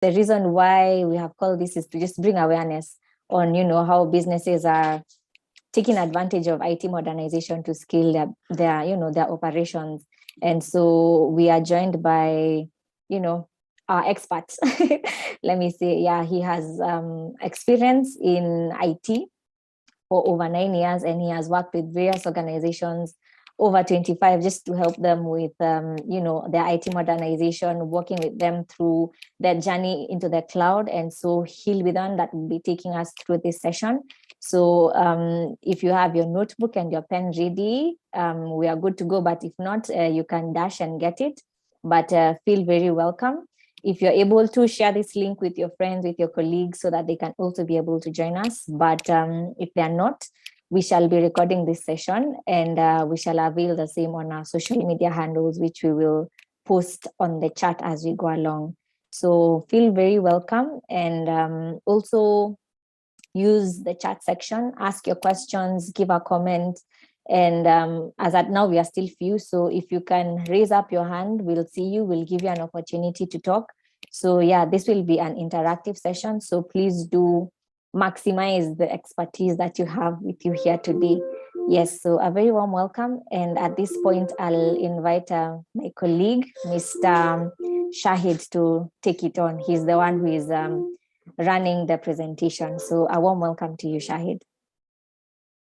the reason why we have called this is to just bring awareness on, how businesses are taking advantage of IT modernization to scale their operations. And so we are joined by, our experts. Let me say, yeah, he has experience in IT for over 9 years, and he has worked with various organizations over 25 just to help them with their IT modernization, working with them through their journey into the cloud. And so he'll be the one that will be taking us through this session. So if you have your notebook and your pen ready, we are good to go. But if not, you can dash and get it. But feel very welcome. If you're able to, share this link with your friends, with your colleagues, so that they can also be able to join us. But if they are not, we shall be recording this session, and we shall avail the same on our social media handles, which we will post on the chat as we go along. So feel very welcome, and also use the chat section, ask your questions, give a comment. And as at now, we are still few. So if you can raise up your hand, we'll see you, we'll give you an opportunity to talk. So yeah, this will be an interactive session. So please do maximize the expertise that you have with you here today. Yes, so a very warm welcome. And at this point, I'll invite my colleague, Mr. Shahid, to take it on. He's the one who is running the presentation. So a warm welcome to you, Shahid.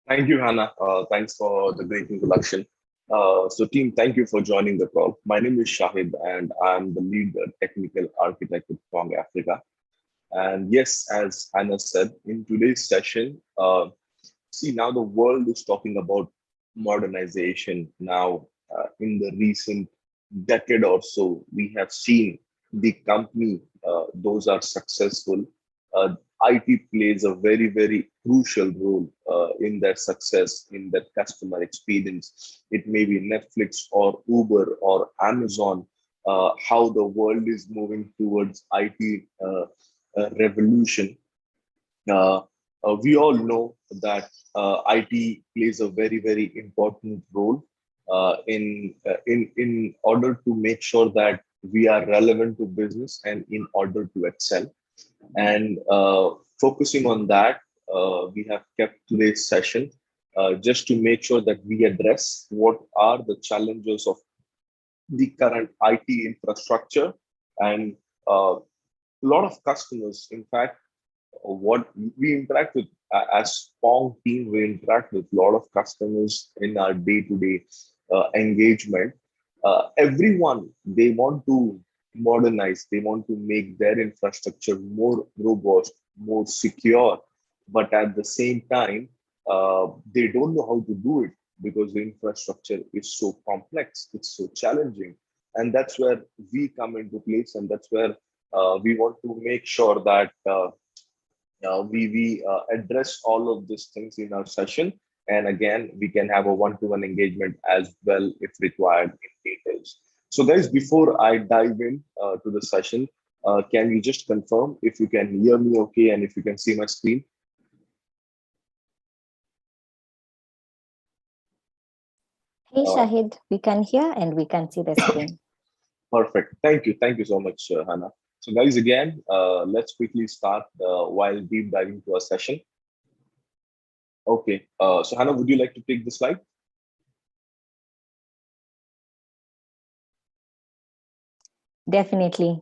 Thank you, Hannah. Thanks for the great introduction. So team, thank you for joining the call. My name is Shahid and I'm the lead technical architect at Pong Africa. And yes, as Hannah said, in today's session, see now the world is talking about modernization. Now, in the recent decade or so, we have seen the company, those are successful. IT plays a very, very crucial role in their success, in their customer experience. It may be Netflix or Uber or Amazon, how the world is moving towards IT revolution. Uh, we all know that IT plays a very, very important role in order to make sure that we are relevant to business and in order to excel. And focusing on that, we have kept today's session just to make sure that we address what are the challenges of the current IT infrastructure. And a lot of customers, in fact, what we interact with as Pong team, we interact with a lot of customers in our day-to-day engagement. Everyone, they want to modernize, they want to make their infrastructure more robust, more secure, but at the same time, they don't know how to do it because the infrastructure is so complex, it's so challenging. And that's where we come into place, and that's where we want to make sure that we address all of these things in our session. And again, we can have a one-to-one engagement as well if required in details. So guys, before I dive in to the session, can you just confirm if you can hear me okay and if you can see my screen? Hey, Shahid, we can hear and we can see the screen. Perfect. Thank you. Thank you so much, Hannah. So guys, again, let's quickly start while deep diving to our session. Okay. So Hannah, would you like to take the slide? Definitely.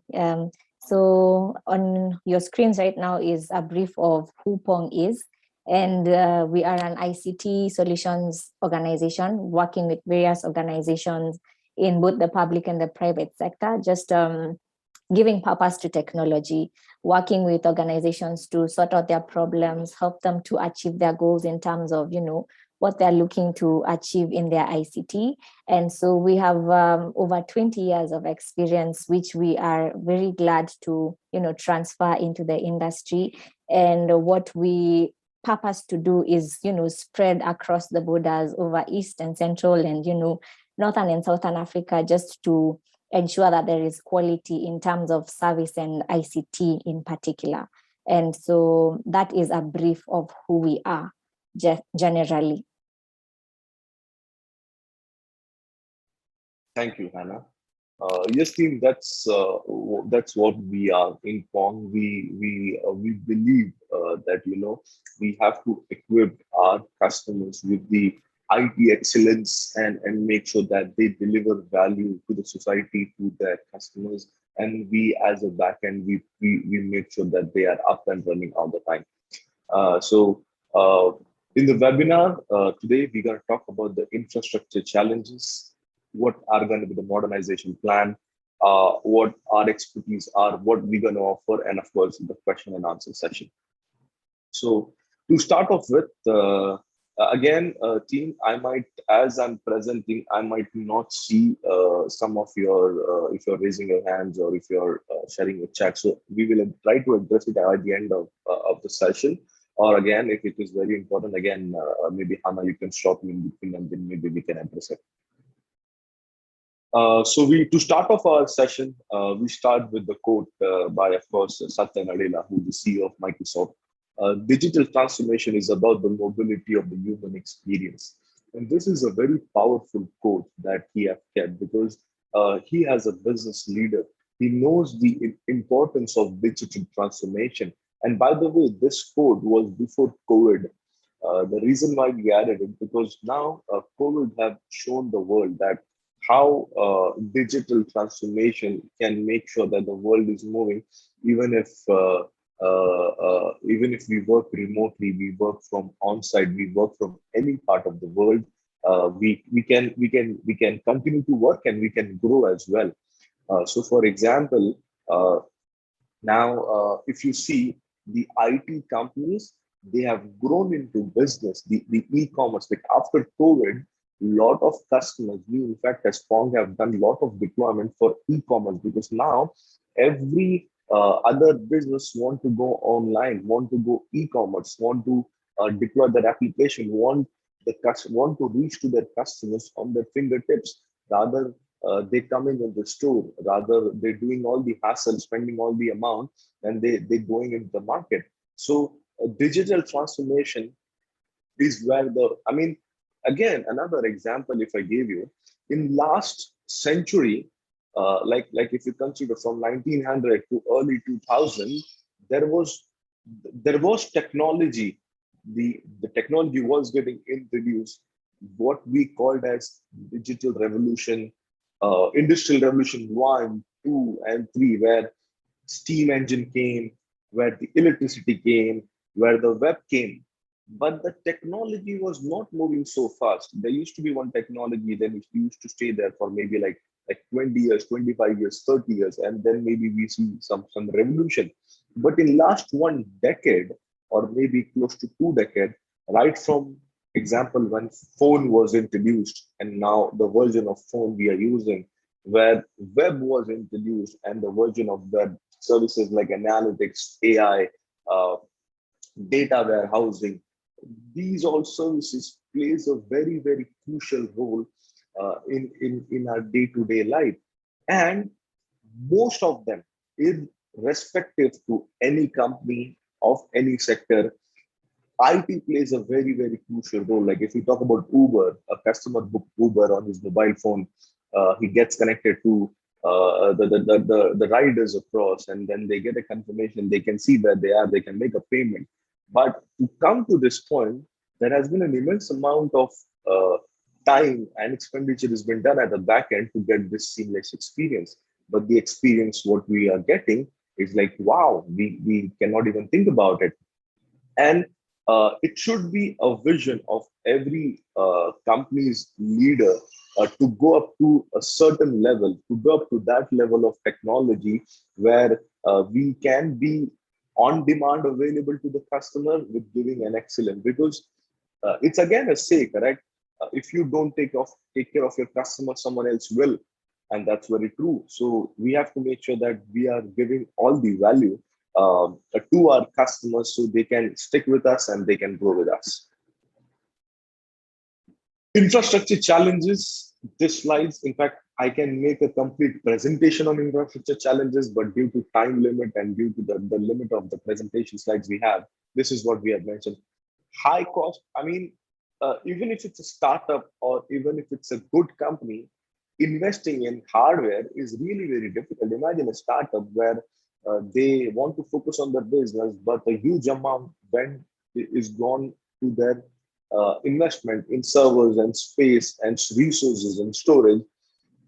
So on your screens right now is a brief of who Pong is. And we are an ICT solutions organization working with various organizations in both the public and the private sector, just giving purpose to technology, working with organizations to sort out their problems, help them to achieve their goals in terms of, what they're looking to achieve in their ICT. And so we have over 20 years of experience, which we are very glad to, transfer into the industry. And what we purpose to do is, spread across the borders over East and Central and, Northern and Southern Africa, just to ensure that there is quality in terms of service and ICT in particular. And so that is a brief of who we are generally. Thank you, Hannah. Yes, team. That's what we are in Pong. We believe that we have to equip our customers with the IT excellence and make sure that they deliver value to the society, to their customers, and we as a backend we make sure that they are up and running all the time. So, in the webinar today, we're going to talk about the infrastructure challenges, what are going to be the modernization plan, what our expertise are, what we're going to offer, and of course, the question and answer session. So, to start off with, again, team, I might, as I'm presenting, I might not see some of your, if you're raising your hands or if you're sharing a chat. So, we will try to address it at the end of the session. Or again, if it is very important, again, maybe Hannah, you can stop me in between and then maybe we can address it. So we to start off our session, we start with the quote by, of course, Satya Nadella, who is the CEO of Microsoft. Digital transformation is about the mobility of the human experience. And this is a very powerful quote that he has kept because he has a business leader. He knows the importance of digital transformation. And by the way, this quote was before COVID. The reason why we added it because now COVID have shown the world that how digital transformation can make sure that the world is moving, even if even if we work remotely, we work from on-site, we work from any part of the world. We can continue to work and we can grow as well. So, for example, now, if you see the IT companies, they have grown into business, the e-commerce. Like after COVID, lot of customers, we in fact as Pong have done a lot of deployment for e-commerce because now every other business want to go online, want to go e-commerce, want to deploy their application, want to reach to their customers on their fingertips rather they coming in the store, rather they're doing all the hassle, spending all the amount, and they going into the market. So digital transformation is where I mean, again, another example, if I gave you, in last century, like if you consider from 1900 to early 2000, there was there was technology. The technology was getting introduced, what we called as digital revolution, industrial revolution 1, 2, and 3, where steam engine came, where the electricity came, where the web came. But the technology was not moving so fast. There used to be one technology, then it used to stay there for maybe like 20 years, 25 years, 30 years, and then maybe we see some revolution. But in last 1 decade, or maybe close to 2 decades, right from example when phone was introduced, and now the version of phone we are using, where web was introduced, and the version of web services like analytics, AI, uh, data warehousing, these all services plays a very crucial role in our day-to-day life. And most of them, irrespective to any company of any sector, IT plays a very crucial role. Like if you talk about Uber, a customer book Uber on his mobile phone, he gets connected to the riders across, and then they get a confirmation. They can see where they are. They can make a payment. But to come to this point, there has been an immense amount of time and expenditure has been done at the back end to get this seamless experience. But the experience what we are getting is like, wow, we cannot even think about it. And it should be a vision of every company's leader to go up to a certain level, to go up to that level of technology where we can be on demand available to the customer with giving an excellent, because it's again a say, correct? If you don't take care of your customer, someone else will, and that's very true. So we have to make sure that we are giving all the value to our customers so they can stick with us and they can grow with us. Infrastructure challenges. This slides, in fact, I can make a complete presentation on infrastructure challenges, but due to time limit and due to the limit of the presentation slides we have, this is what we have mentioned. High cost. I mean, even if it's a startup or even if it's a good company, investing in hardware is really very difficult. Imagine a startup where they want to focus on their business, but a huge amount went is gone to their investment in servers and space and resources and storage.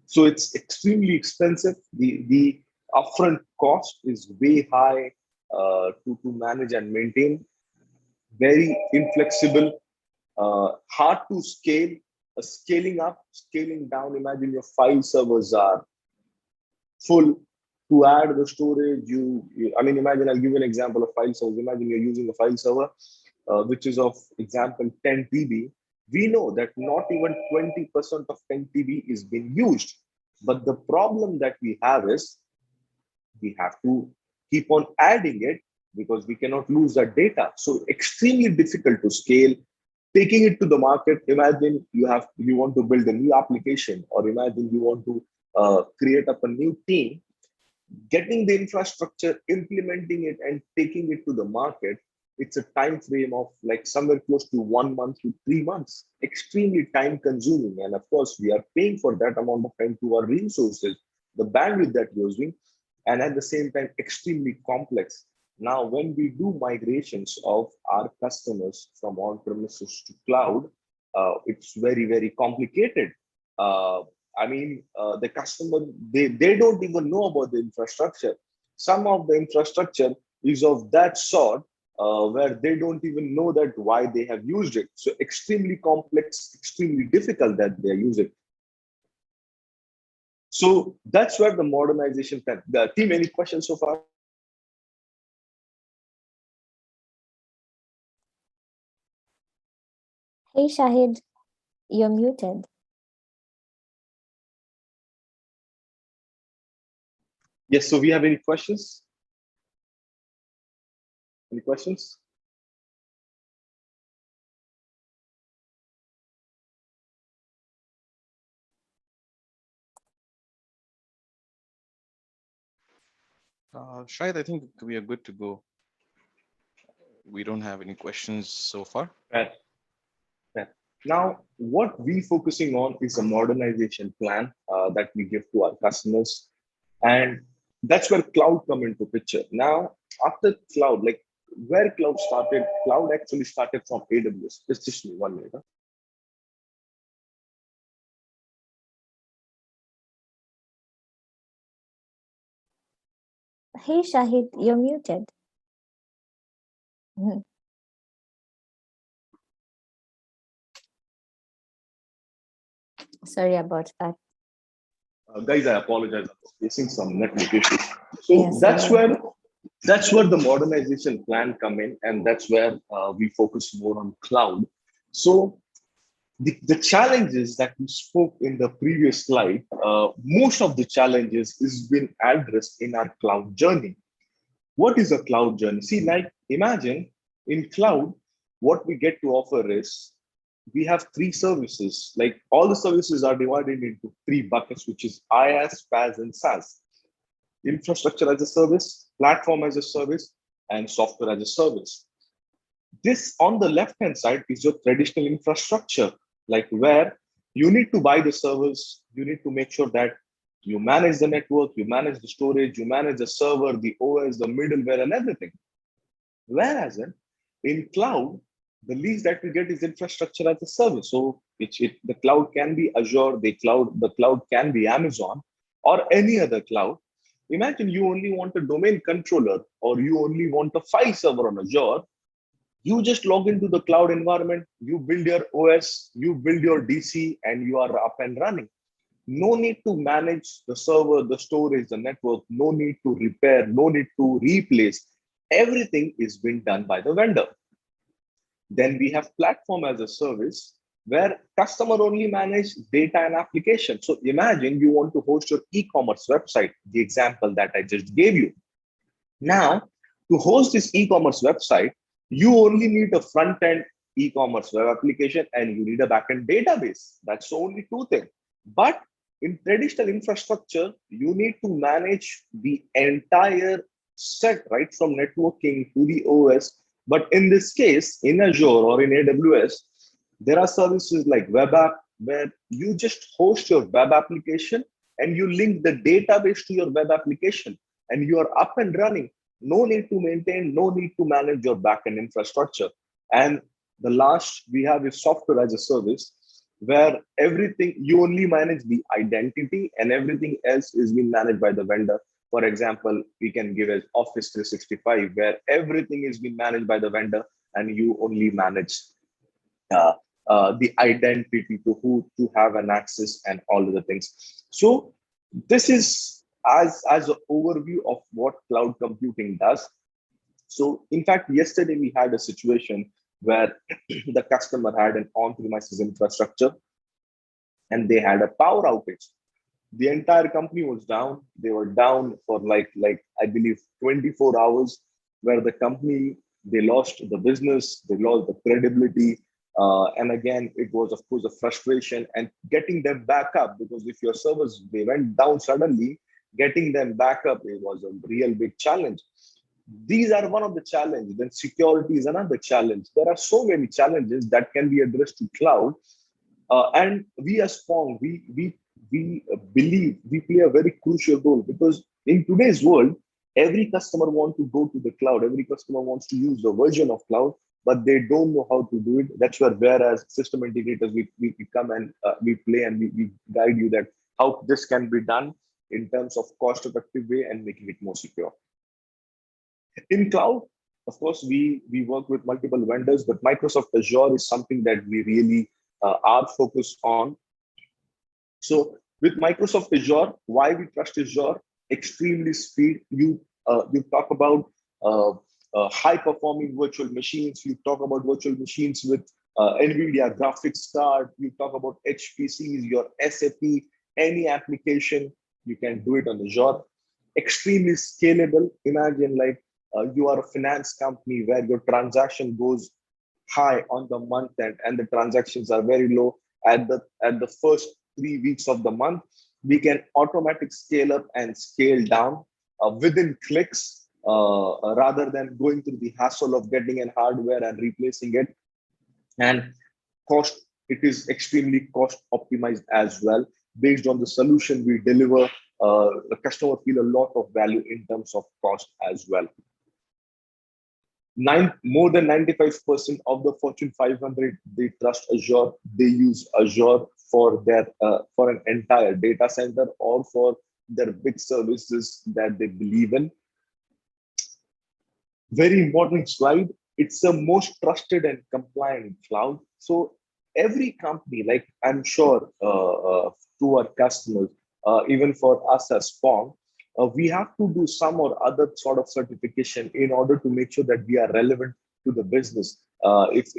So it's extremely expensive. The upfront cost is way high to manage and maintain. Very inflexible, hard to scale. Scaling up, scaling down. Imagine your file servers are full. To add the storage, I mean, imagine, I'll give you an example of file servers. Imagine you're using a file server, which is of example 10 TB. We know that not even 20% of 10 TB is being used. But the problem that we have is we have to keep on adding it because we cannot lose that data. So extremely difficult to scale. Taking it to the market, imagine you want to build a new application, or imagine you want to create up a new team. Getting the infrastructure, implementing it, and taking it to the market, it's a time frame of like somewhere close to 1 month to 3 months. Extremely time consuming, and of course we are paying for that amount of time to our resources, the bandwidth that we're using, and at the same time extremely complex. Now when we do migrations of our customers from on premises to cloud, it's very complicated. uh, the customer, they don't even know about the infrastructure. Some of the infrastructure is of that sort where they don't even know that why they have used it. So extremely complex, extremely difficult that they use it. So that's where the modernization can. The team, any questions so far? Hey, Shahid, you're muted. Yes. So we have any questions? Any questions? Shahid, I think we are good to go. We don't have any questions so far. Right. Right. Now, what we focusing on is a modernization plan that we give to our customers, and that's where cloud come into picture. Now, after cloud, like where cloud started, cloud actually started from AWS. Just 1 minute. Huh? Hey, Shahid, you're muted. Mhm. Sorry about that. Guys, I apologize. I was facing some network issues. So Yes, that's where the modernization plan come in, and that's where we focus more on cloud. So the challenges that we spoke in the previous slide, most of the challenges is been addressed in our cloud journey. What is a cloud journey? See, like imagine in cloud, what we get to offer is we have three services. Like all the services are divided into three buckets, which is IaaS, PaaS, and SaaS. Infrastructure as a service, platform as a service, and software as a service. This on the left hand side is your traditional infrastructure, like where you need to buy the servers, you need to make sure that you manage the network, you manage the storage, you manage the server, the OS, the middleware, and everything. Whereas in cloud, the least that we get is infrastructure as a service. So the cloud can be Azure, the cloud can be Amazon or any other cloud. Imagine you only want a domain controller or you only want a file server on Azure. You just log into the cloud environment, you build your OS, you build your DC, and you are up and running. No need to manage the server, the storage, the network, no need to repair, no need to replace. Everything is being done by the vendor. Then we have platform as a service where customer only manage data and application. So imagine you want to host your e-commerce website, the example that I just gave you. Now, to host this e-commerce website, you only need a front-end e-commerce web application and you need a backend database. That's only two things. But in traditional infrastructure, you need to manage the entire set, right from networking to the OS. But in this case, in Azure or in AWS, there are services like web app, where you just host your web application and you link the database to your web application and you are up and running. No need to maintain, no need to manage your backend infrastructure. And the last we have is software as a service, where everything you only manage the identity and everything else is being managed by the vendor. For example, we can give as Office 365, where everything is being managed by the vendor and you only manage uh, the identity to who to have an access and all of the things. So this is as an overview of what cloud computing does. So in fact, yesterday we had a situation where the customer had an on-premises infrastructure and they had a power outage. The entire company was down. They were down for like I believe 24 hours, where the company, they lost the business, they lost the credibility. And again, it was of course a frustration and getting them back up, because if your servers they went down suddenly, getting them back up, it was a real big challenge. These are one of the challenges. Then security is another challenge. There are so many challenges that can be addressed to cloud, and we as Pong, we believe we play a very crucial role, because in today's world, every customer wants to go to the cloud. Every customer wants to use the version of cloud, but they don't know how to do it. That's where, whereas system integrators, we come and we play and we guide you that how this can be done in terms of cost-effective way and making it more secure. In cloud, of course, we work with multiple vendors, but Microsoft Azure is something that we really are focused on. So with Microsoft Azure, why we trust Azure? Extremely speed. You talk about high performing virtual machines. You talk about virtual machines with NVIDIA graphics card. You talk about HPCs, your SAP, any application, you can do it on Azure. Extremely scalable. Imagine like you are a finance company where your transaction goes high on the month end and the transactions are very low at the first 3 weeks of the month. We can automatic scale up and scale down within clicks, rather than going through the hassle of getting an hardware and replacing it. And cost, it is extremely cost optimized as well. Based on the solution we deliver, the customer feel a lot of value in terms of cost as well. More than 95% of the Fortune 500, they trust Azure. They use Azure for their for an entire data center or for their big services that they believe in. Very important slide. It's the most trusted and compliant cloud. So every company, like I'm sure to our customers, even for us as Pong, we have to do some or other sort of certification in order to make sure that we are relevant to the business. If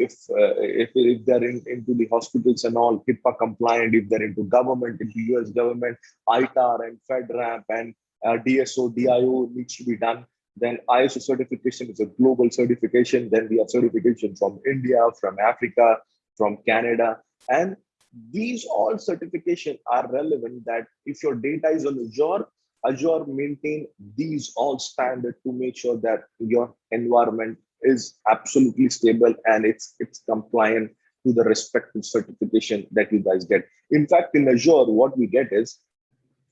they're into the hospitals and all, HIPAA compliant, if they're into government, into US government, ITAR and FedRAMP and DSO, DIO needs to be done. Then ISO certification is a global certification. Then we have certification from India, from Africa, from Canada. And these all certifications are relevant that if your data is on Azure, Azure maintain these all standards to make sure that your environment is absolutely stable and it's compliant to the respective certification that you guys get. In fact, in Azure, what we get is,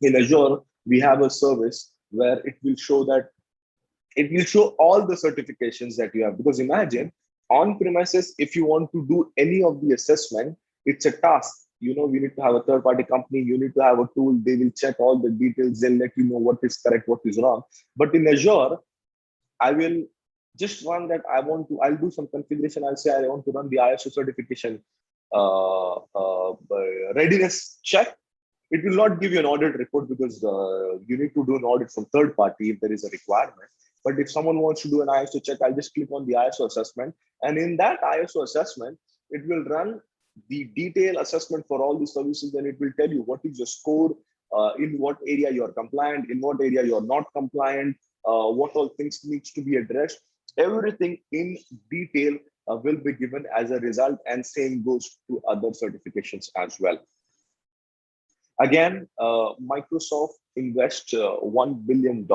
in Azure, we have a service where it will show that it will show all the certifications that you have. Because imagine on premises, if you want to do any of the assessment, it's a task. You know, we need to have a third party company. You need to have a tool. They will check all the details. They'll let you know what is correct, what is wrong. But in Azure, I will just run that. I'll do some configuration. I'll say I want to run the ISO certification readiness check. It will not give you an audit report because you need to do an audit from third party if there is a requirement. But if someone wants to do an ISO check, I'll just click on the ISO assessment. And in that ISO assessment, it will run the detailed assessment for all the services. And it will tell you what is your score, in what area you are compliant, in what area you are not compliant, what all things needs to be addressed. Everything in detail will be given as a result, and same goes to other certifications as well. Again, Microsoft invests $1 billion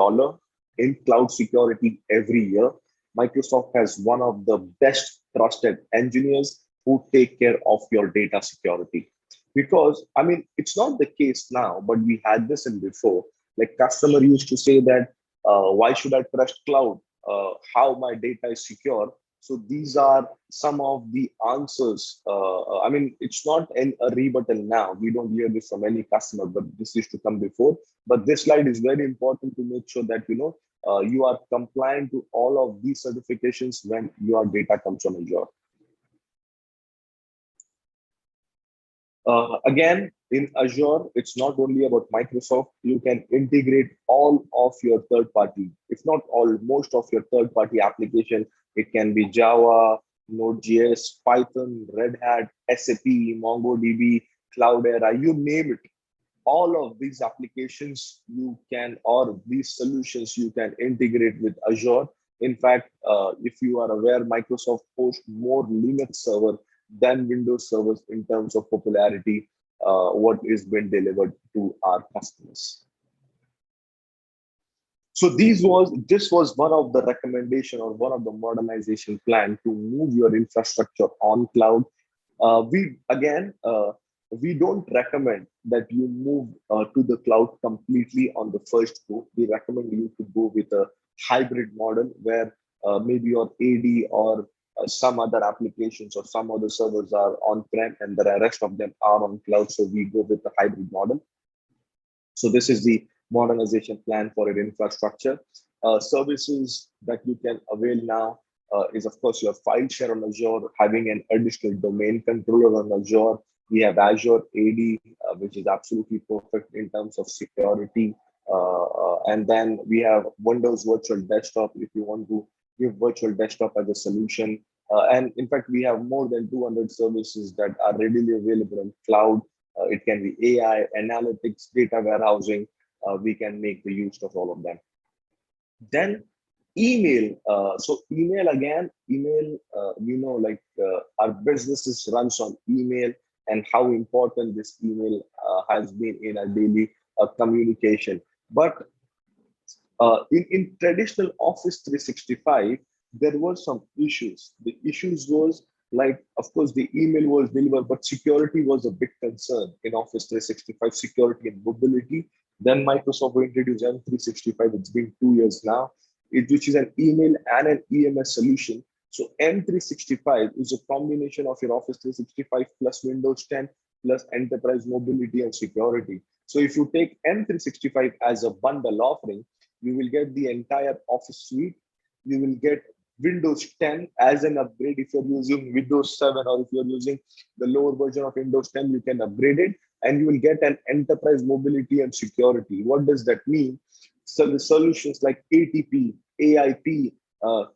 in cloud security every year. Microsoft has one of the best trusted engineers who take care of your data security. Because I mean, it's not the case now, but we had this in before. Like customer used to say that, why should I trust cloud? How my data is secure? So these are some of the answers. I mean, it's not a rebuttal now. We don't hear this from any customer, but this used to come before. But this slide is very important to make sure that you are compliant to all of these certifications when your data comes from Azure. Again, in Azure, it's not only about Microsoft. You can integrate all of your third party, if not all, most of your third party application. It can be Java, Node.js, Python, Red Hat, SAP, MongoDB, Cloudera, you name it. All of these applications you can, or these solutions you can integrate with Azure. In fact, if you are aware, Microsoft hosts more Linux server than Windows servers in terms of popularity, what is being delivered to our customers. So this was one of the recommendation or one of the modernization plan to move your infrastructure on cloud. We don't recommend that you move to the cloud completely on the first go. We recommend you to go with a hybrid model where maybe your AD or some other applications or some other servers are on-prem and the rest of them are on cloud. So we go with the hybrid model. So this is the modernization plan for your infrastructure. Services that you can avail now is, of course, your file share on Azure, having an additional domain controller on Azure. We have Azure AD, which is absolutely perfect in terms of security. And then we have Windows Virtual Desktop if you want to give virtual desktop as a solution. And in fact, we have more than 200 services that are readily available in cloud. It can be AI, analytics, data warehousing. We can make the use of all of them. Then email. So email again, our businesses runs on email and how important this email has been in our daily communication. But in traditional Office 365, there were some issues. The issues was like, of course, the email was delivered, but security was a big concern in Office 365, security and mobility. Then Microsoft will introduce M365. It's been 2 years now, which is an email and an EMS solution. So M365 is a combination of your Office 365 plus Windows 10 plus enterprise mobility and security. So if you take M365 as a bundle offering, you will get the entire Office suite. You will get Windows 10 as an upgrade. If you're using Windows 7 or if you're using the lower version of Windows 10, you can upgrade it and you will get an enterprise mobility and security. What does that mean? So the solutions like ATP, AIP,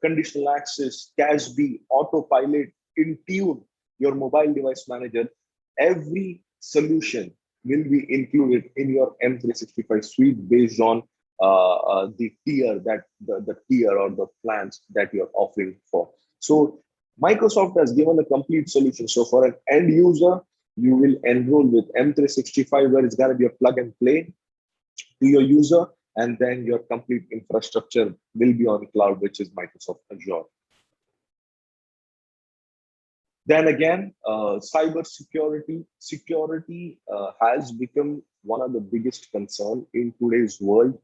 conditional access, CASB, autopilot, Intune, your mobile device manager, every solution will be included in your M365 suite based on the tier that the tier or the plans that you're offering for. So Microsoft has given a complete solution. So for an end user, you will enroll with M365 where it's going to be a plug and play to your user, and then your complete infrastructure will be on cloud, which is Microsoft Azure. Then again, cyber security has become one of the biggest concern in today's world.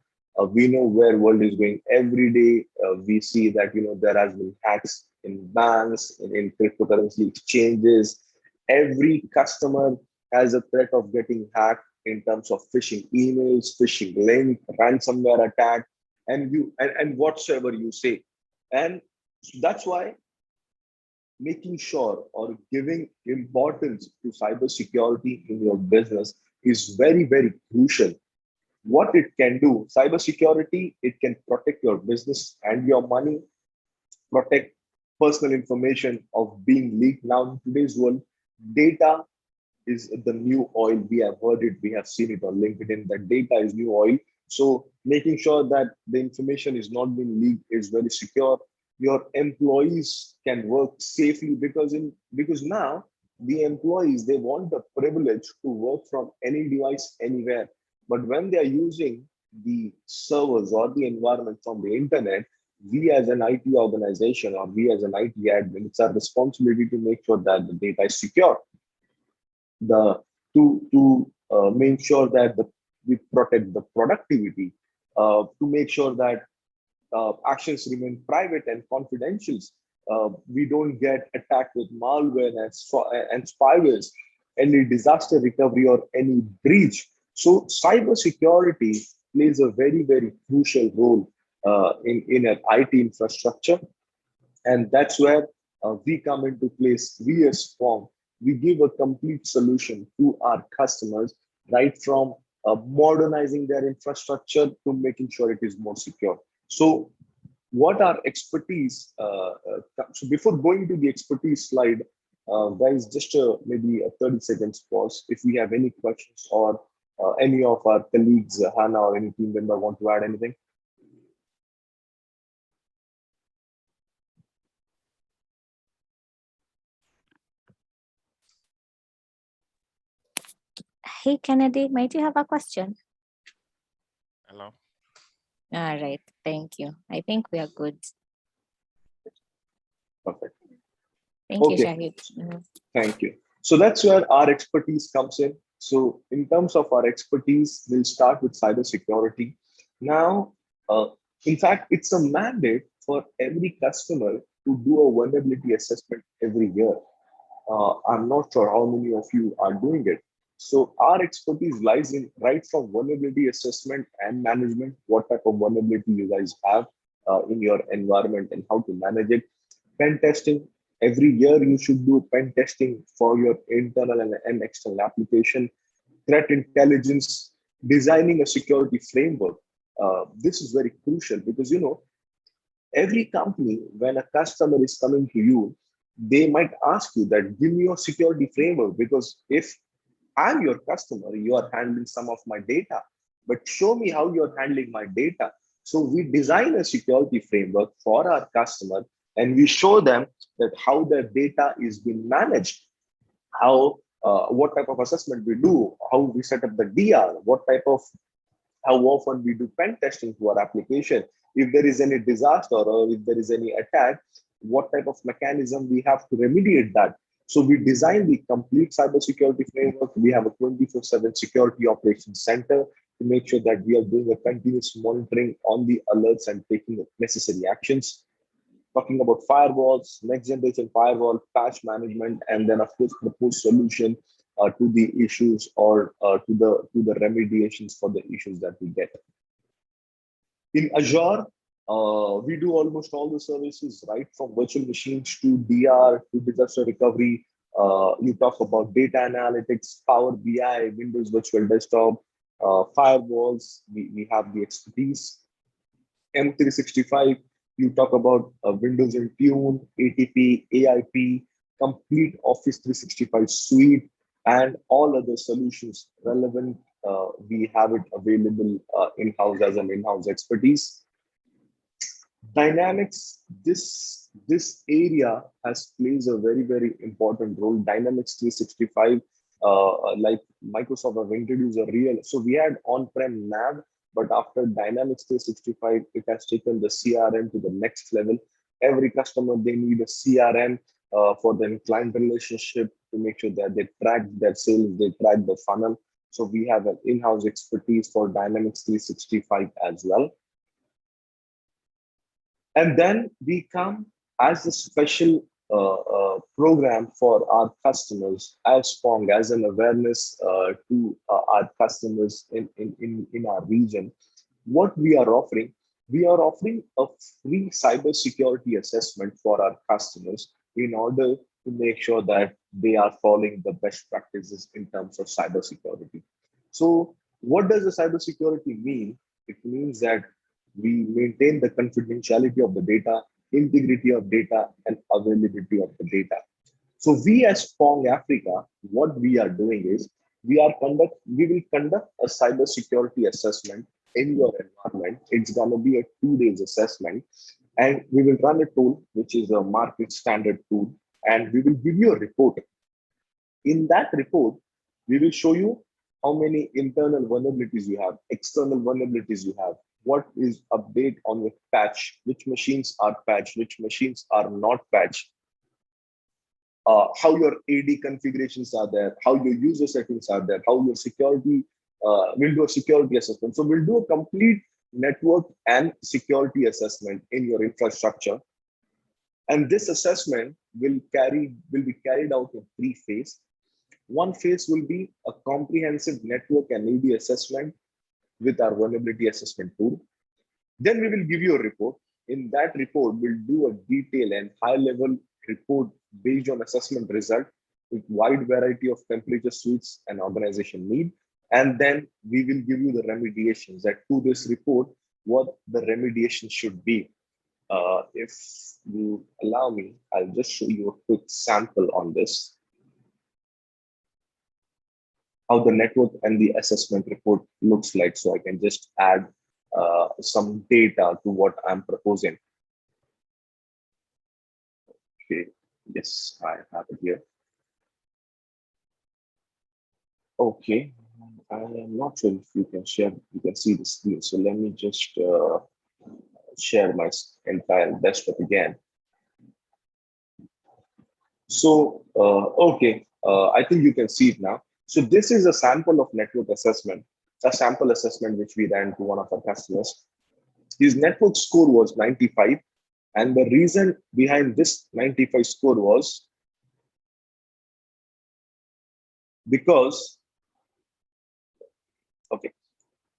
We know where world is going every day. We see that there has been hacks in banks, in cryptocurrency exchanges. Every customer has a threat of getting hacked in terms of phishing emails, phishing link, ransomware attack, and whatsoever you say. And that's why making sure or giving importance to cybersecurity in your business is very, very crucial. What it can do, cybersecurity, it can protect your business and your money, protect personal information of being leaked. Now, in today's world, data is the new oil. We have heard it, we have seen it on LinkedIn, that data is new oil. So making sure that the information is not being leaked is very secure. Your employees can work safely because now the employees, they want the privilege to work from any device anywhere. But when they are using the servers or the environment from the internet, we as an IT organization or we as an IT admin, it's our responsibility to make sure that the data is secure. The to make sure that we protect the productivity, to make sure that actions remain private and confidential. We don't get attacked with malware and spywares, any disaster recovery or any breach. So cybersecurity plays a very, very crucial role in an IT infrastructure. And that's where we come into place. We as Pong, we give a complete solution to our customers, right from modernizing their infrastructure to making sure it is more secure. So what our expertise, so before going to the expertise slide, guys, just maybe a 30 seconds pause. If we have any questions or any of our colleagues, Hannah or any team member want to add anything? Hey, Kennedy, might you have a question? Hello. All right, thank you. I think we are good. Perfect. Thank you, Okay. Shahid. Mhm. Thank you. So that's where our expertise comes in. So in terms of our expertise, we'll start with cybersecurity. Now, in fact, it's a mandate for every customer to do a vulnerability assessment every year. I'm not sure how many of you are doing it. So our expertise lies in right from vulnerability assessment and management, what type of vulnerability you guys have in your environment and how to manage it. Pen testing, every year you should do pen testing for your internal and external application. Threat intelligence, designing a security framework. This is very crucial because every company, when a customer is coming to you, they might ask you that give me your security framework, because if I'm your customer, you are handling some of my data, but show me how you're handling my data. So we design a security framework for our customer, and we show them that how their data is being managed, how what type of assessment we do, how we set up the DR, what type of how often we do pen testing to our application. If there is any disaster or if there is any attack, what type of mechanism we have to remediate that. So we design the complete cybersecurity framework. We have a 24/7 security operations center to make sure that we are doing a continuous monitoring on the alerts and taking necessary actions. Talking about firewalls, next generation firewall, patch management, and then of course propose solution to the issues or to the remediations for the issues that we get. In Azure, we do almost all the services, right from virtual machines to DR to disaster recovery. You talk about data analytics, Power BI, Windows Virtual Desktop, firewalls. We have the expertise. M365, you talk about Windows Intune, ATP, AIP, complete Office 365 suite, and all other solutions relevant. We have it available in-house as an in-house expertise. Dynamics, this area has plays a very, very important role. Dynamics 365, like Microsoft have introduced a real, so we had on-prem nav, but after Dynamics 365, it has taken the CRM to the next level. Every customer, they need a CRM for their client relationship to make sure that they track their sales, they track the funnel. So we have an in-house expertise for Dynamics 365 as well. And then we come as a special program for our customers as Pong, as an awareness to our customers in our region. What we are offering a free cybersecurity assessment for our customers in order to make sure that they are following the best practices in terms of cybersecurity. So what does the cybersecurity mean? It means that we maintain the confidentiality of the data, integrity of data, and availability of the data. So we as Pong Africa, what we are doing is we will conduct a cybersecurity assessment in your environment. It's gonna be a 2 days assessment, and we will run a tool which is a market standard tool, and we will give you a report. In that report, we will show you how many internal vulnerabilities you have, external vulnerabilities you have, what is update on your patch, which machines are patched, which machines are not patched. how your AD configurations are there, how your user settings are there, how your security, we'll do a security assessment. So we'll do a complete network and security assessment in your infrastructure. And this assessment will be carried out in 3 phases. One phase will be a comprehensive network and AD assessment with our vulnerability assessment tool. Then we will give you a report. In that report, we'll do a detailed and high-level report based on assessment result with wide variety of temperature suites and organization need. And then we will give you the remediations that to this report, what the remediation should be. If you allow me, I'll just show you a quick sample on this. How the network and the assessment report looks like. So I can just add some data to what I'm proposing. Okay, yes, I have it here. Okay, I am not sure if you can see the screen. So let me just share my entire desktop again. So, okay, I think you can see it now. So this is a sample of network assessment, a sample assessment which we ran to one of our customers. His network score was 95. And the reason behind this 95 score was because, okay,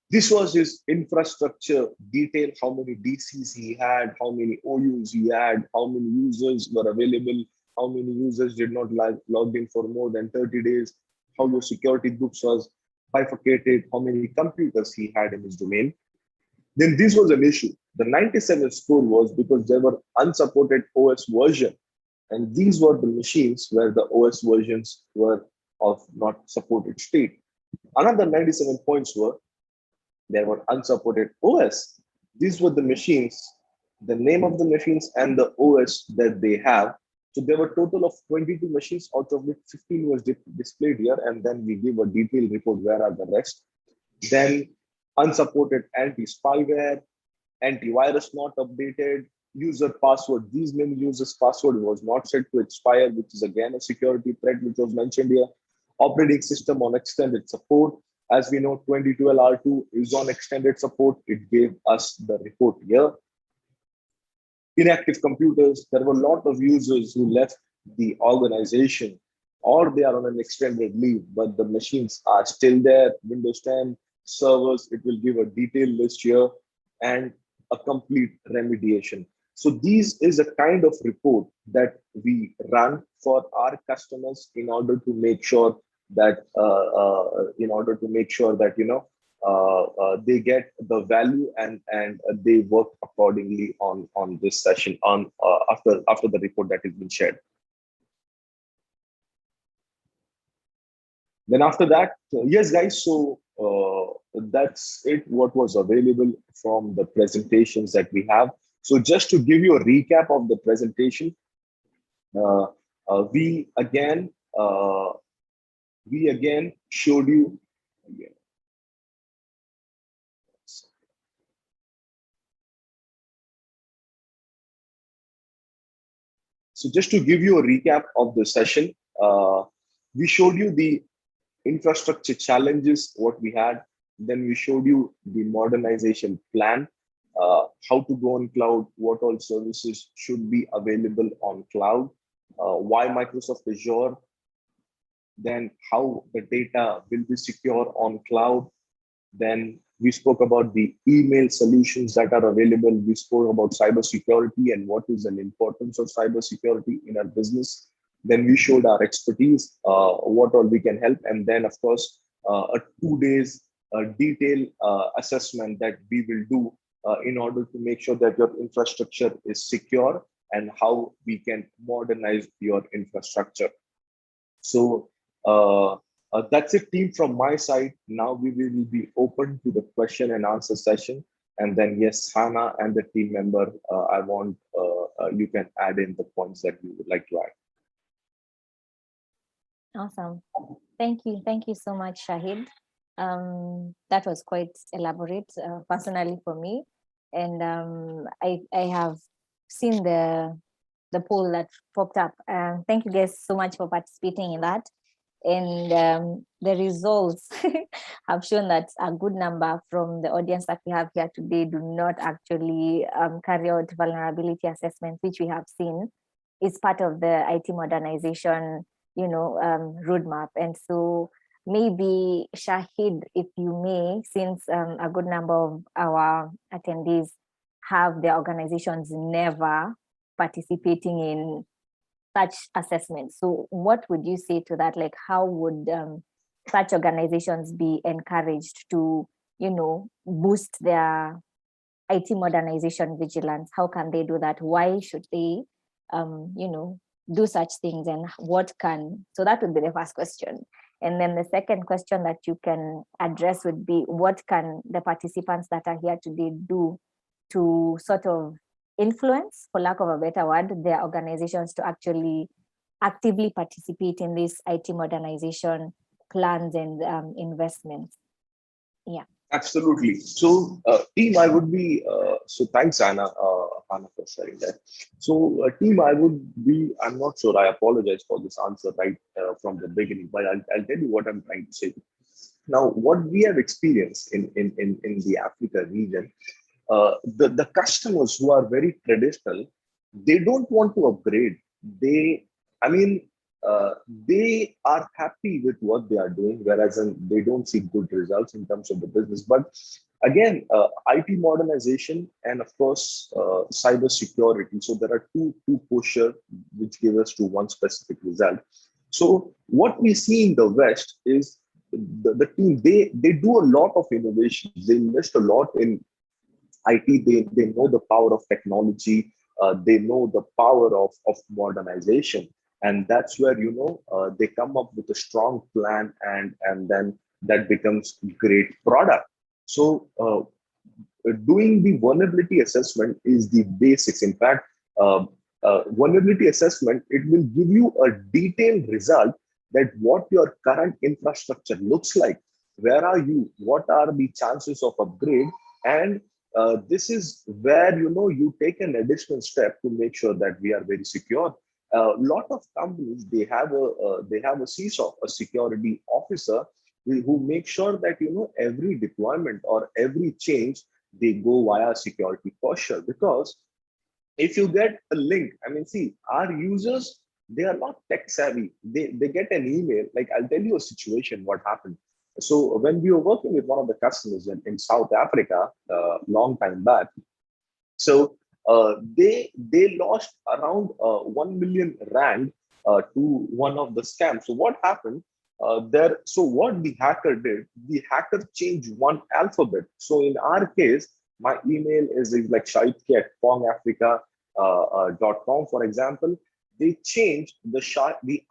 this was his infrastructure detail, how many DCs he had, how many OUs he had, how many users were available, how many users did not log in for more than 30 days, how your security groups was bifurcated, how many computers he had in his domain. Then this was an issue. The 97 score was because there were unsupported OS version. And these were the machines where the OS versions were of not supported state. Another 97 points were there were unsupported OS. These were the machines, the name of the machines and the OS that they have. So there were a total of 22 machines, out of which 15 was displayed here. And then we give a detailed report where are the rest. Then unsupported anti-spyware, antivirus not updated, user password. These many users' password was not set to expire, which is again a security threat, which was mentioned here. Operating system on extended support. As we know, 2012 R2 is on extended support. It gave us the report here. Inactive computers. There were a lot of users who left the organization or they are on an extended leave, but the machines are still there. Windows 10 servers, it will give a detailed list here and a complete remediation. So these is a kind of report that we run for our customers in order to make sure that they get the value and they work accordingly on this session on after the report that has been shared. Then after that, yes, guys, so that's it, what was available from the presentations that we have. So just to give you a recap of the presentation, we again showed you. So just to give you a recap of the session, we showed you the infrastructure challenges, what we had. Then we showed you the modernization plan, how to go on cloud, what all services should be available on cloud, why Microsoft Azure, then how the data will be secure on cloud. Then we spoke about the email solutions that are available. We spoke about cybersecurity and what is the importance of cybersecurity in our business. Then we showed our expertise, what all we can help. And then, of course, a 2 days detailed assessment that we will do in order to make sure that your infrastructure is secure and how we can modernize your infrastructure. So that's it, team, from my side. Now we will be open to the question and answer session. And then, yes, Hannah and the team member, I want you can add in the points that you would like to add. Awesome. Thank you so much, Shahid. That was quite elaborate, personally for me. And I have seen the the poll that popped up. Thank you guys so much for participating in that. And the results have shown that a good number from the audience that we have here today do not actually carry out vulnerability assessments, which we have seen is part of the IT modernization, roadmap. And so maybe Shahid, if you may, since a good number of our attendees have their organizations never participating in such assessments. So what would you say to that? Like, how would such organizations be encouraged to, boost their IT modernization vigilance? How can they do that? Why should they, do such things, and what can? So that would be the first question. And then the second question that you can address would be, what can the participants that are here today do to sort of influence, for lack of a better word, their organizations to actually actively participate in these IT modernization plans and investments? Yeah. Absolutely. So, team, I would be, so thanks, Anna, for sharing that. So, team, I'm not sure, I apologize for this answer right from the beginning, but I'll tell you what I'm trying to say. Now, what we have experienced in the Africa region, the customers who are very traditional, they don't want to upgrade. I mean, they are happy with what they are doing, whereas they don't see good results in terms of the business. But again, IT modernization and of course, cyber security. So there are two pusher which give us to one specific result. So what we see in the West is the team, they do a lot of innovation. They invest a lot in IT. They know the power of technology. They know the power of modernization, and that's where they come up with a strong plan, and then that becomes great product. So doing the vulnerability assessment is the basics. In fact, vulnerability assessment, it will give you a detailed result that what your current infrastructure looks like. Where are you? What are the chances of upgrade? And this is where you take an additional step to make sure that we are very secure. A lot of companies, they have a CISO, a security officer, who make sure that every deployment or every change, they go via security posture. Because if you get a link, I mean, see, our users, they are not tech savvy. They get an email. Like, I'll tell you a situation what happened. So when we were working with one of the customers in South Africa, long time back, so they lost around 1 million rand to one of the scams. So what happened there? So what the hacker did, the hacker changed one alphabet. So in our case, my email is like Shahid at pongafrica.com, for example. They changed the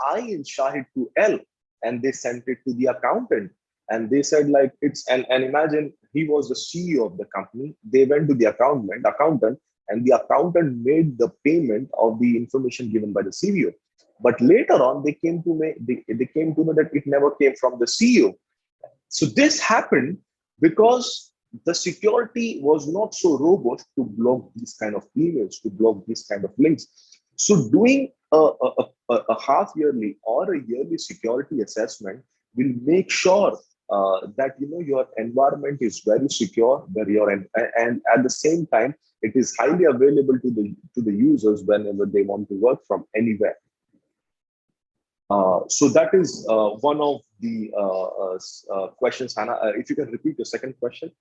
I in Shahid to L, and they sent it to the accountant. And they said, like, and imagine, he was the CEO of the company. They went to the accountant, and the accountant made the payment of the information given by the CEO. But later on, they came to me, they came to know that it never came from the CEO. So this happened because the security was not so robust to block these kind of emails, to block these kind of links. So doing a half yearly or a yearly security assessment will make sure that your environment is very secure, and at the same time it is highly available to the users whenever they want to work from anywhere. So that is one of the questions, Hannah. If you can repeat your second question.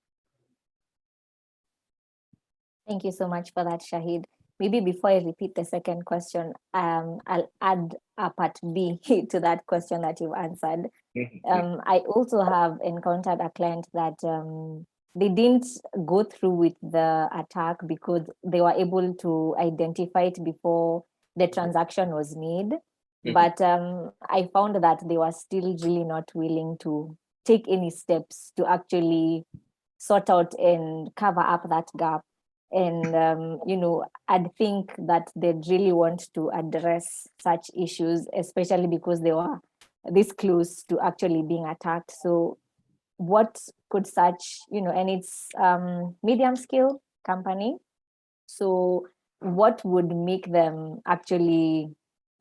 Thank you so much for that, Shahid. Maybe before I repeat the second question, I'll add a part B to that question that you've answered. I also have encountered a client that they didn't go through with the attack because they were able to identify it before the transaction was made. But I found that they were still really not willing to take any steps to actually sort out and cover up that gap. And, I'd think that they'd really want to address such issues, especially because they were this close to actually being attacked. So what could such, and it's medium scale company. So what would make them actually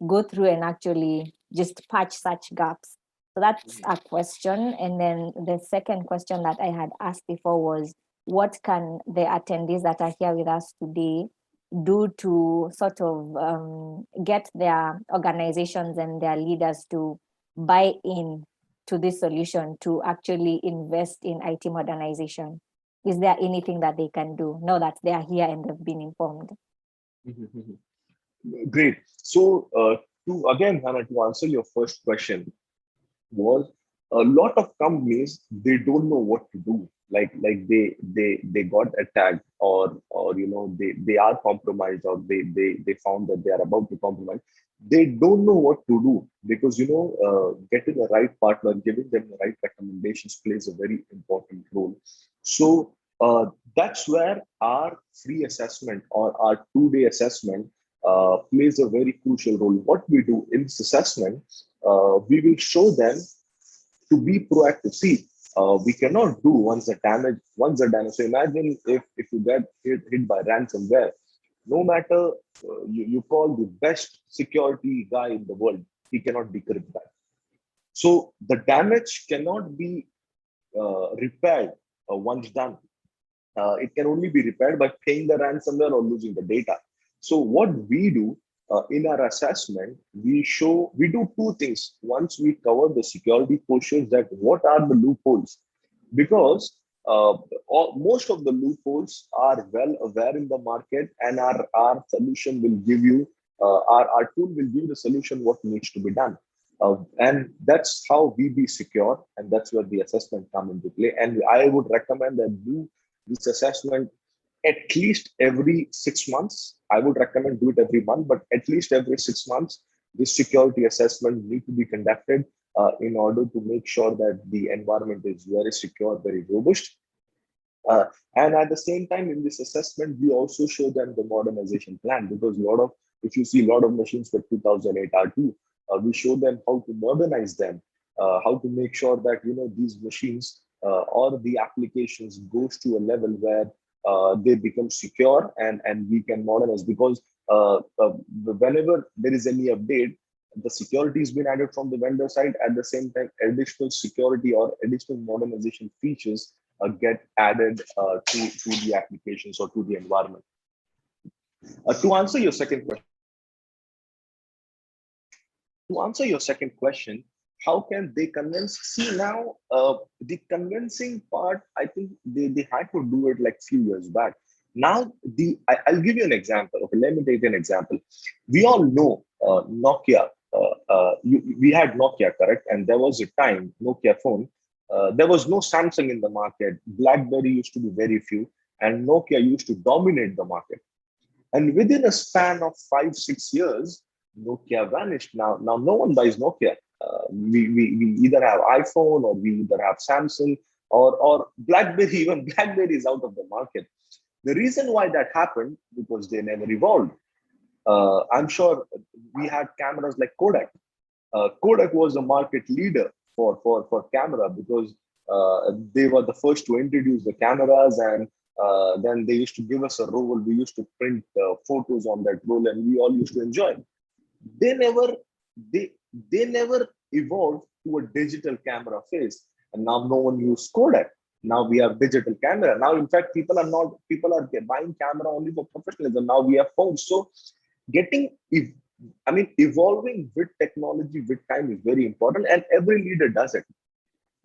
go through and actually just patch such gaps? So that's a question. And then the second question that I had asked before was, what can the attendees that are here with us today do to sort of get their organizations and their leaders to buy in to this solution to actually invest in IT modernization? Is there anything that they can do now that they are here and they've been informed? Great. So, to again, Hannah, to answer your first question, was a lot of companies, they don't know what to do. Like they got attacked, or they are compromised, or they found that they are about to compromise. They don't know what to do, because getting the right partner, giving them the right recommendations plays a very important role. So that's where our free assessment, or our 2-day assessment, plays a very crucial role. What we do in this assessment, we will show them to be proactive. See, we cannot do once the damage. So imagine if you get hit by ransomware, no matter you call the best security guy in the world, he cannot decrypt that. So the damage cannot be repaired once done. It can only be repaired by paying the ransomware or losing the data. So what we do in our assessment, we do two things. Once we cover the security portions, that what are the loopholes, because most of the loopholes are well aware in the market, and our solution will give you, our tool will give the solution what needs to be done. And that's how we be secure, and that's where the assessment come into play. And I would recommend that you this assessment at least every 6 months. I would recommend do it every month, but at least every 6 months, this security assessment need to be conducted in order to make sure that the environment is very secure, very robust. Uh, and at the same time, in this assessment, we also show them the modernization plan, because if you see a lot of machines for 2008 R2, we show them how to modernize them, how to make sure that these machines or the applications goes to a level where they become secure, and we can modernize, because whenever there is any update, the security has been added from the vendor side. At the same time, additional security or additional modernization features get added to the applications or to the environment. To answer your second question, how can they convince? See, now the convincing part, I think they had to do it like few years back. Now I'll give you an example. Okay, let me take an example. We all know Nokia. We had Nokia, correct? And there was a time Nokia phone. There was no Samsung in the market. BlackBerry used to be very few, and Nokia used to dominate the market. And within a span of 5-6 years, Nokia vanished. Now no one buys Nokia. We either have iPhone, or we either have Samsung, or BlackBerry. Even BlackBerry is out of the market. The reason why that happened, because they never evolved. I'm sure we had cameras like Kodak. Kodak was a market leader for camera, because they were the first to introduce the cameras, and then they used to give us a roll. We used to print photos on that roll, and we all used to enjoy. They never they they never evolved to a digital camera phase, and now no one uses Kodak. Now we have digital camera. Now, in fact, people are buying camera only for professionalism. Now we have phones. So getting evolving with technology with time is very important, and every leader does it.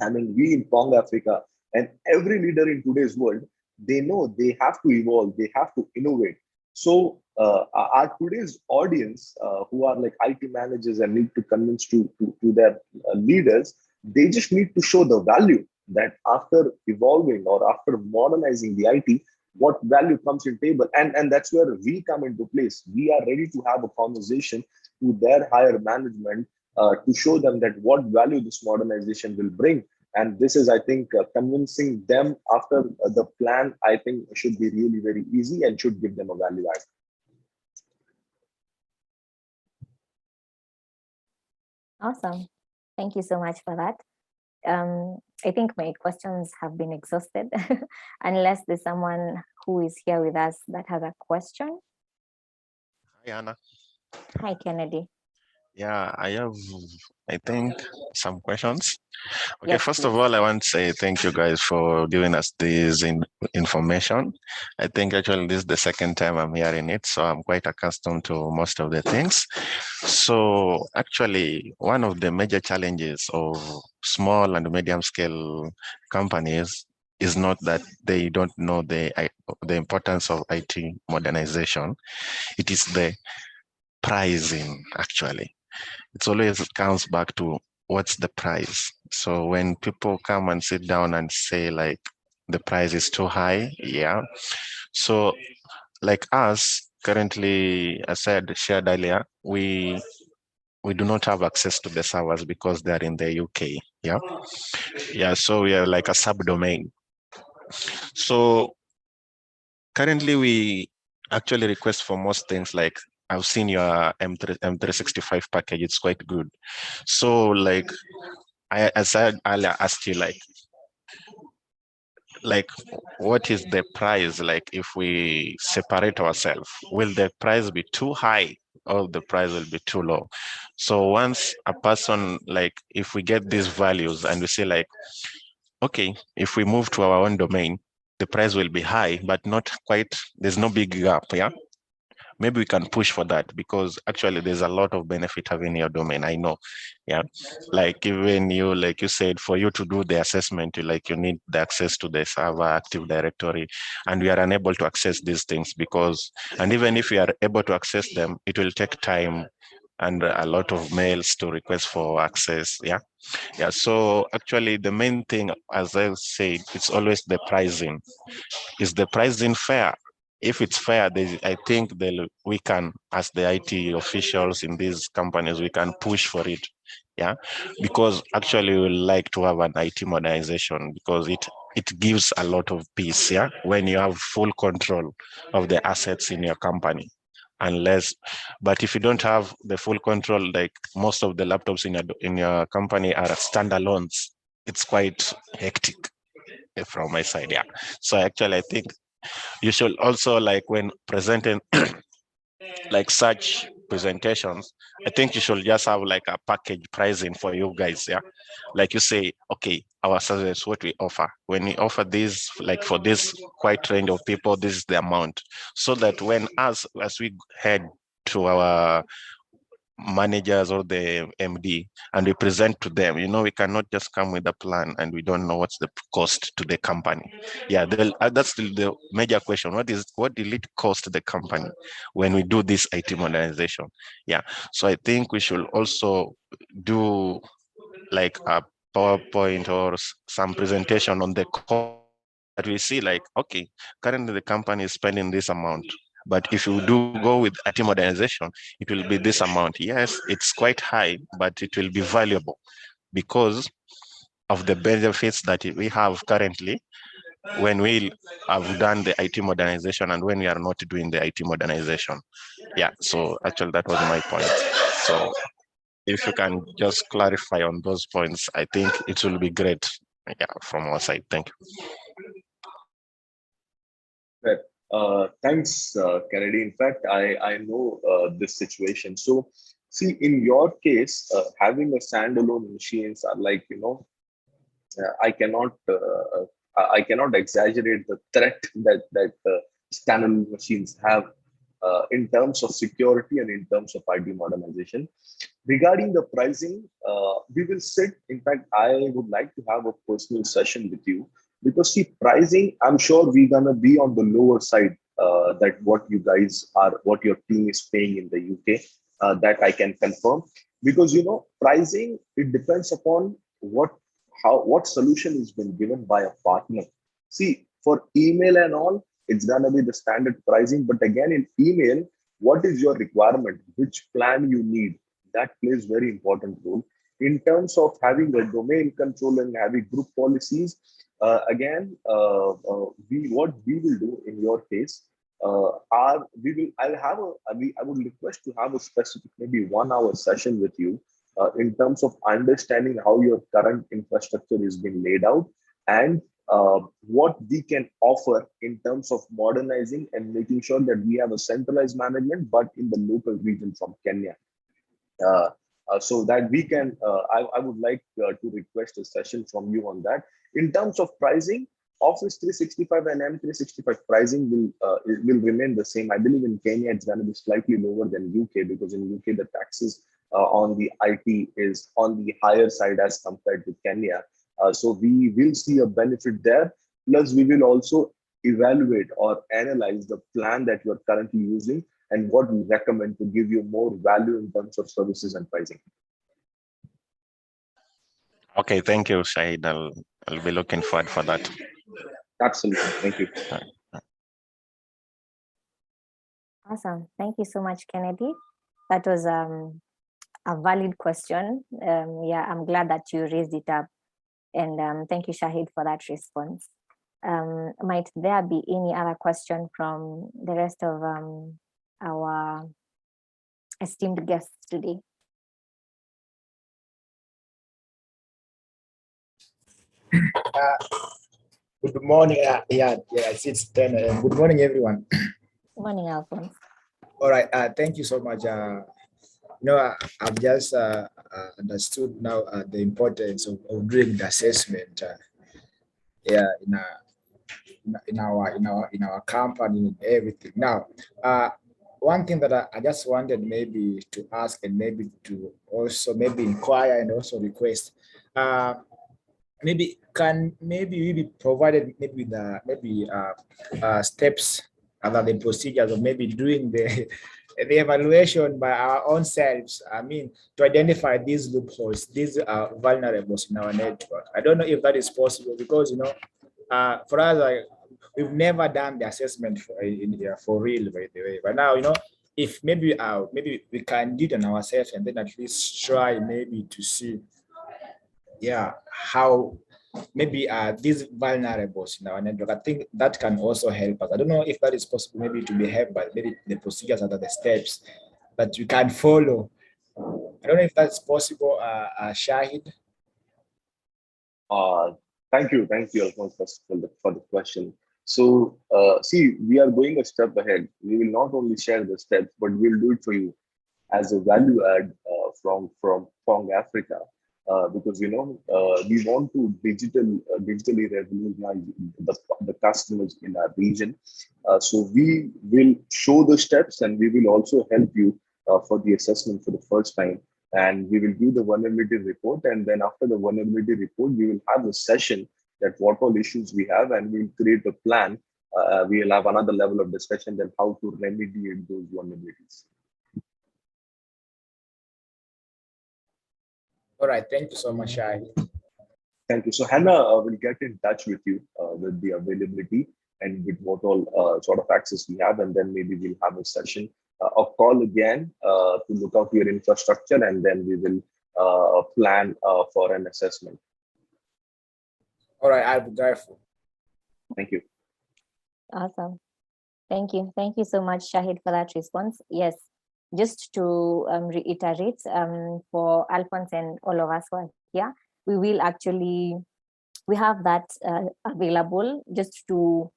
I mean, we in Pong Africa, and every leader in today's world, they know they have to evolve, they have to innovate. So, our today's audience, who are like IT managers and need to convince to their leaders, they just need to show the value that after evolving or after modernizing the IT, what value comes in table, and that's where we come into place. We are ready to have a conversation to their higher management, to show them that what value this modernization will bring. And this is, I think, convincing them after the plan, I think, should be really very easy and should give them a value add. Awesome. Thank you so much for that. I think my questions have been exhausted, unless there's someone who is here with us that has a question. Hi, Anna. Hi, Kennedy. Yeah, I have, I think, some questions. Okay, Yes, first of please. all, I want to say thank you guys for giving us this information. I think actually this is the second time I'm hearing it, so I'm quite accustomed to most of the things. So actually, one of the major challenges of small and medium scale companies is not that they don't know the importance of IT modernization. It is the pricing, actually. It always comes back to what's the price. So when people come and sit down and say like the price is too high, yeah. So like us currently, as I said shared earlier, we do not have access to the servers because they're in the UK. Yeah. Yeah. So we are like a subdomain. So currently we actually request for most things like I've seen your M365 package, it's quite good. So like as I earlier asked you, like what is the price? Like if we separate ourselves, will the price be too high or the price will be too low? So once a person, like if we get these values and we say like, okay, if we move to our own domain, the price will be high, but not quite, there's no big gap, yeah? Maybe we can push for that because actually there's a lot of benefit having your domain. I know. Yeah. Like even you, like you said, for you to do the assessment, you need the access to the server Active Directory, and we are unable to access these things because, and even if we are able to access them, it will take time and a lot of mails to request for access. Yeah. Yeah. So actually the main thing, as I said, it's always the pricing. Is the pricing fair? If it's fair, I think we can, as the IT officials in these companies, we can push for it. Yeah, because actually we like to have an IT modernization because it gives a lot of peace. Yeah, when you have full control of the assets in your company. Unless, but if you don't have the full control, like most of the laptops in your company are standalones, it's quite hectic from my side. Yeah. So actually, I think you should also, like when presenting like such presentations, I think you should just have like a package pricing for you guys. Yeah. Like you say, okay, our service, what we offer. When we offer this, like for this quite range of people, this is the amount. So that when as we head to our managers or the MD and we present to them, we cannot just come with a plan and we don't know what's the cost to the company. Yeah, that's the major question. What will it cost the company when we do this IT modernization? Yeah, so I think we should also do like a PowerPoint or some presentation on the cost that we see like, okay, currently the company is spending this amount. But if you do go with IT modernization, it will be this amount. Yes, it's quite high, but it will be valuable because of the benefits that we have currently when we have done the IT modernization and when we are not doing the IT modernization. Yeah, so actually that was my point. So if you can just clarify on those points, I think it will be great. Yeah, from our side. Thank you. Right. Thanks, Kennedy. In fact, I know this situation. So, see, in your case, having a standalone machines are like, I cannot exaggerate the threat that standalone machines have in terms of security and in terms of ID modernization. Regarding the pricing, we will sit. In fact, I would like to have a personal session with you because see, pricing, I'm sure we're gonna be on the lower side that what you guys are, what your team is paying in the UK. That I can confirm because pricing it depends upon what solution has been given by a partner. See, for email and all, it's gonna be the standard pricing. But again, in email, what is your requirement? Which plan you need? That plays very important role in terms of having a domain control and having group policies. Again, we what we will do in your case are we will I'll have a I would request to have a specific maybe 1 hour session with you in terms of understanding how your current infrastructure is being laid out and what we can offer in terms of modernizing and making sure that we have a centralized management, but in the local region from Kenya. Uh, so that we can, I would like to request a session from you on that. In terms of pricing, Office 365 and M365 pricing will remain the same. I believe in Kenya it's going to be slightly lower than UK, because in UK the taxes on the IT is on the higher side as compared to Kenya. So we will see a benefit there. Plus, we will also evaluate or analyze the plan that you are currently using and what we recommend to give you more value in terms of services and pricing. Okay, thank you, Shahid. I'll be looking forward for that. Absolutely. Thank you. Awesome. Thank you so much, Kennedy. That was a valid question. Yeah, I'm glad that you raised it up. And thank you, Shahid, for that response. Might there be any other question from the rest of our esteemed guests today? Good morning. I see it's 10 a.m. Good morning, everyone. Good morning, Alphonse. All right. Thank you so much. I've just understood now the importance of doing the assessment. In our company and everything. Now, one thing that I just wanted maybe to ask and maybe to also maybe inquire and also request. Maybe we be provided maybe the steps other than procedures of maybe doing the evaluation by our own selves. I mean, to identify these loopholes, these vulnerables in our network. I don't know if that is possible, because for us, we've never done the assessment for real, by the way. But now, if maybe we can do it on ourselves and then at least try maybe to see how maybe these vulnerables in our network. I think that can also help us. I don't know if that is possible maybe to be helped by maybe the procedures and the steps that we can follow. I don't know if that's possible, Shahid. Thank you, Alphonse, for the question. So, see, we are going a step ahead. We will not only share the steps, but we'll do it for you as a value add from Pong Africa, because we want to digitally revolutionize the customers in our region. So we will show the steps, and we will also help you for the assessment for the first time. And we will do the vulnerability report, and then after the vulnerability report, we will have a session that what all issues we have, and we'll create a plan. We will have another level of discussion then how to remediate those vulnerabilities. All right, thank you so much, Shahid. Thank you. So Hannah will get in touch with you with the availability and with what all sort of access we have, and then maybe we'll have a session, a call again to look out your infrastructure, and then we will plan for an assessment. All right, I'll be grateful. Thank you. Awesome. Thank you. Thank you so much, Shahid, for that response. Yes, just to reiterate, for Alphonse and all of us who are here, we have that available just to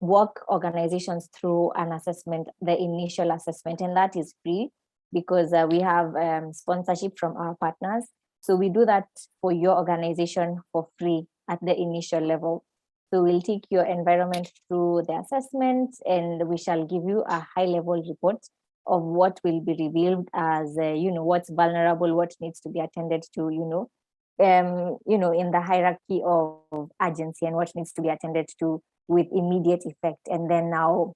walk organizations through an assessment, the initial assessment, and that is free because we have sponsorship from our partners. So we do that for your organization for free at the initial level. So we'll take your environment through the assessment, and we shall give you a high-level report of what will be revealed as, what's vulnerable, what needs to be attended to, in the hierarchy of urgency, and what needs to be attended to with immediate effect. And then now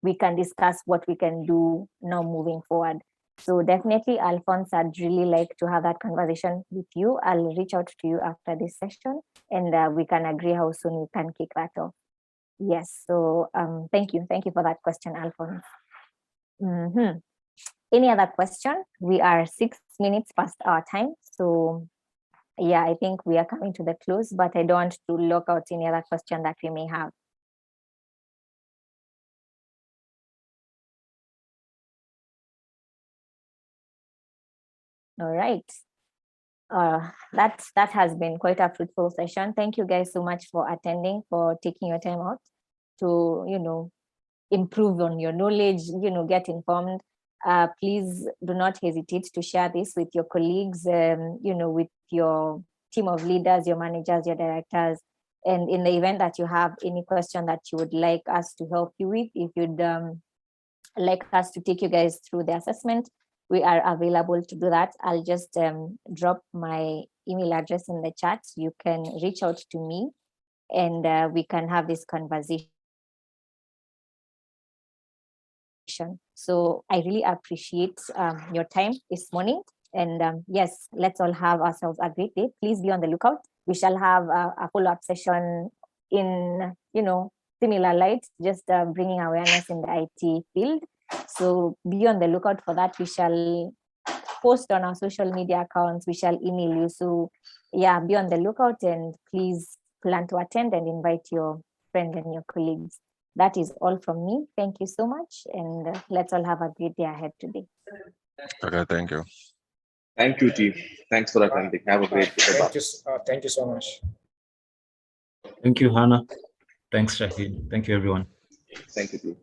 we can discuss what we can do now moving forward. So definitely, Alphonse, I'd really like to have that conversation with you. I'll reach out to you after this session, and we can agree how soon we can kick that off. Yes, so thank you for that question, Alphonse. Any other question? We are 6 minutes past our time, so yeah, I think we are coming to the close, but I don't want to lock out any other question that we may have. All right. that has been quite a fruitful session. Thank you guys so much for attending, for taking your time out to, improve on your knowledge, get informed. Please do not hesitate to share this with your colleagues, with your team of leaders, your managers, your directors. And in the event that you have any question that you would like us to help you with, if you'd like us to take you guys through the assessment, we are available to do that. I'll just drop my email address in the chat. You can reach out to me and we can have this conversation. So I really appreciate your time this morning. And yes, let's all have ourselves a great day. Please be on the lookout. We shall have a follow-up session in, similar light, just bringing awareness in the IT field. So be on the lookout for that. We shall post on our social media accounts. We shall email you. So yeah, be on the lookout and please plan to attend and invite your friends and your colleagues. That is all from me. Thank you so much. And let's all have a great day ahead today. Okay, thank you. Thank you, team. Thanks for attending. Have a great day. Bye-bye. Thank you so much. Thank you, Hannah. Thanks, Shahid. Thank you, everyone. Thank you, team.